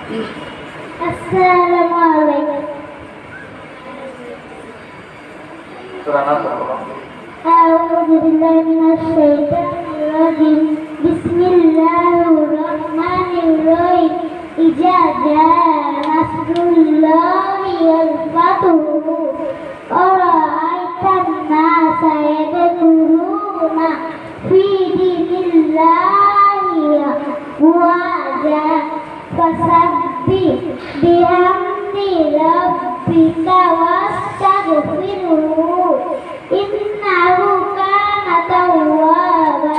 আসসালামু আলাইকুম। আউযু বিল্লাহি মিনাশ শাইতানির রাজিম। বিসমিল্লাহির রহমানির রহিম। ইজা জাআ নাসরুল্লাহি ওয়াল ফাতহু ওয়ারাআইতান নাসা ইয়াদখুলুনা ফি দীনিল্লাহি ওয়াজা ফাসাব্বিহ বিহামদি রাব্বিকা ওয়াস্তাগফিরহু ইন্নাহু কানা তাওয়াবা।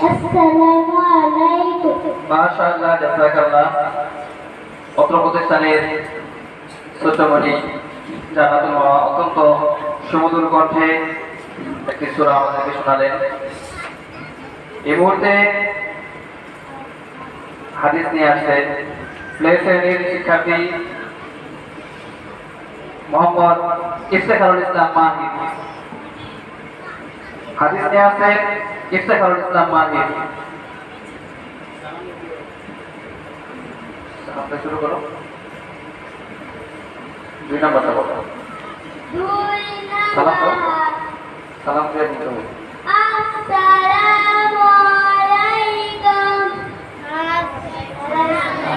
আসসালামু আলাইকুম। মাশাআল্লাহ, জাযাকাল্লাহ। অত্র প্রতিষ্ঠানের ছোটমণি জান্নাতুল মাওয়া অত্যন্ত সুমধুর কণ্ঠে একটি সূরা আমাদেরকে শোনালেন। এই মুহূর্তে হাদিস নিয়ে আসছেন প্লে শ্রেণীর শিক্ষার্থী মোহাম্মদ ইফতেখারুল ইসলাম মাহির। হাদিস নিয়ে আসছেন ইফতেখারুল ইসলাম মাহির। শুরু করো, 2 নাম্বারটা বলো। সালাম দাও, সালাম দিয়ে বলতে হবে। আসসালামু আলাইকুম।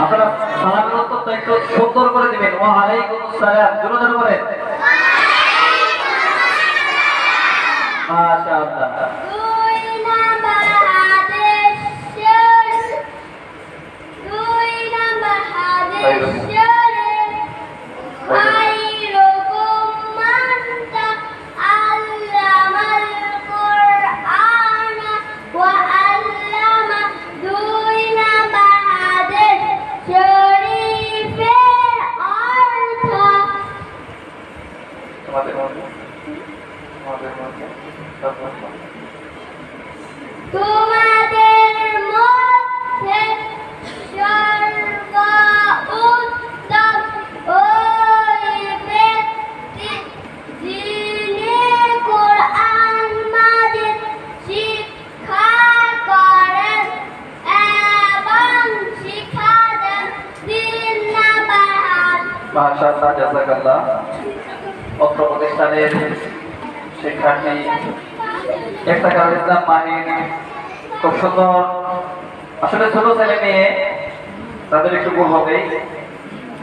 আপনারা সালামের উত্তরটা একটু সুন্দর করে দিবেন। ওয়া আলাইকুম আসসালাম, জোরে জোরে বলেন। মাশাআল্লাহ। তোমাদের মধ্যে সর্বোত্তম ওই ব্যক্তি যিনি কোরআন মাজিদ শিক্ষা করেন এবং শিক্ষা দেন। 3 নাম্বার। মাশাআল্লাহ, জাযাকাল্লাহ। অত্র প্রতিষ্ঠানের শিক্ষার্থী ইফতেখারুল ইসলাম মাহির খুব সুন্দর। আসলে ছোট ছেলে মেয়ে, তাদের একটু ভুল হবে,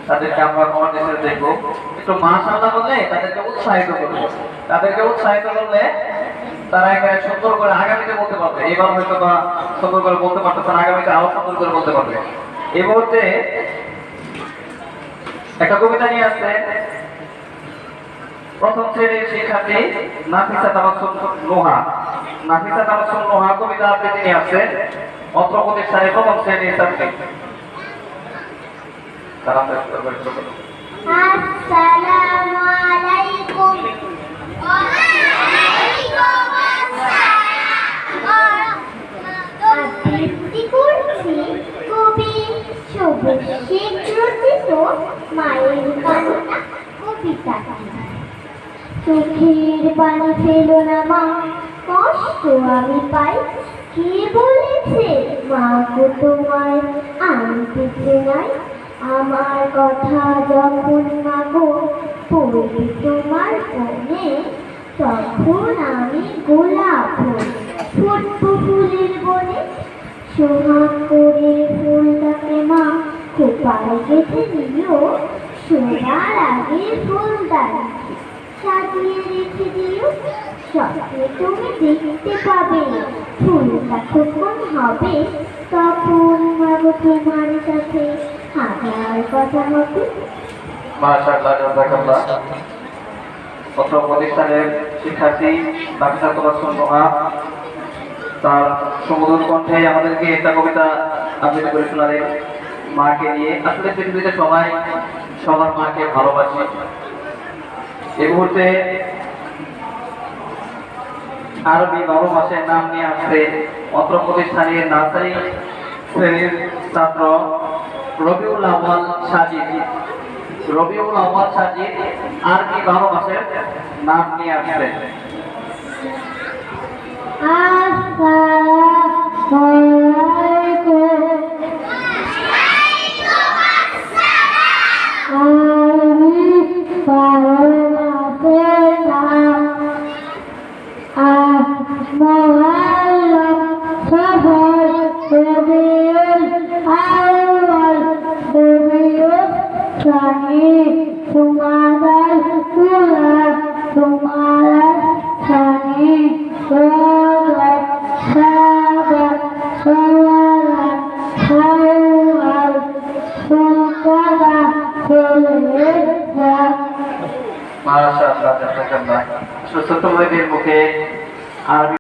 তাদেরকে আমরা কমেন্টে দেখবো। একটু মাশাআল্লাহ বললে তাদেরকে উৎসাহিত করবো। তাদেরকে উৎসাহিত করলে তারা এখানে সুন্দর করে আগামীতে বলতে পারবে। এবার হয়তো বা সুন্দর করে বলতে পারতেছে না, আগামীতে আরো সুন্দর করে বলতে পারবে। এই মুহূর্তে একটা কবিতা নিয়ে আসছে প্রথম শ্রেণীর শিক্ষার্থী নাফিসা তাবাসসুম নোহা। নাফিসা তাবাসসুম নোহা কবিতা আবৃত্তি নিয়ে আসছে অত্র প্রতিষ্ঠানের প্রথম শ্রেণীর ছাত্রী। আসসালামু আলাইকুম। ওয়া আলাইকুম আসসালাম। আবৃত্তি করছি কবি সবুজ শেখ রচিত মায়ের কান্না কবিতা। চোখের পানি ফেলো না মা, কষ্ট আমি পাই। কে বলেছে মা গো তোমায় আনতে নাই? আমার কথা যখন মা গো পড়বে তোমার মনে, তখন আমি গোলাপ ফুটবো ফুলের বনে। সোহাগ করে ফুলটাকে মা খোপায় গেঁথে নিও, শোনার আগে ফুলদানি সাজিয়ে রেখে দিও। স্বপ্নে তুমি দেখতে পাবে ফুলটা যখন হবে, তখন মাগো তোমার সাথে হাজার কথা হবে। মাশাআল্লাহ, জাযাকাল্লাহ। অত্র প্রতিষ্ঠানের শিক্ষার্থী নাফিসা তাবাসসুম নোহা তার সুমধুর কণ্ঠে আমাদেরকে একটা কবিতা আবৃত্তি করে শোনালেন মাকে নিয়ে। আসলে পৃথিবীতে সবাই সবার মাকে ভালোবাসে। এই মুহূর্তে আরবি 12 মাসের নাম নিয়ে আসছে অত্র প্রতিষ্ঠানের নার্সারি শ্রেণীর ছাত্র রবিউল আউয়াল সাজিদ। রবিউল আউয়াল সাজিদ আরবি 12 মাসের নাম নিয়ে আসছে। আসসালামু আলাইকুম। মাশাআল্লাহ জাযাকাল্লাহ। আসলে ছোট ভাইদের মুখে আরবি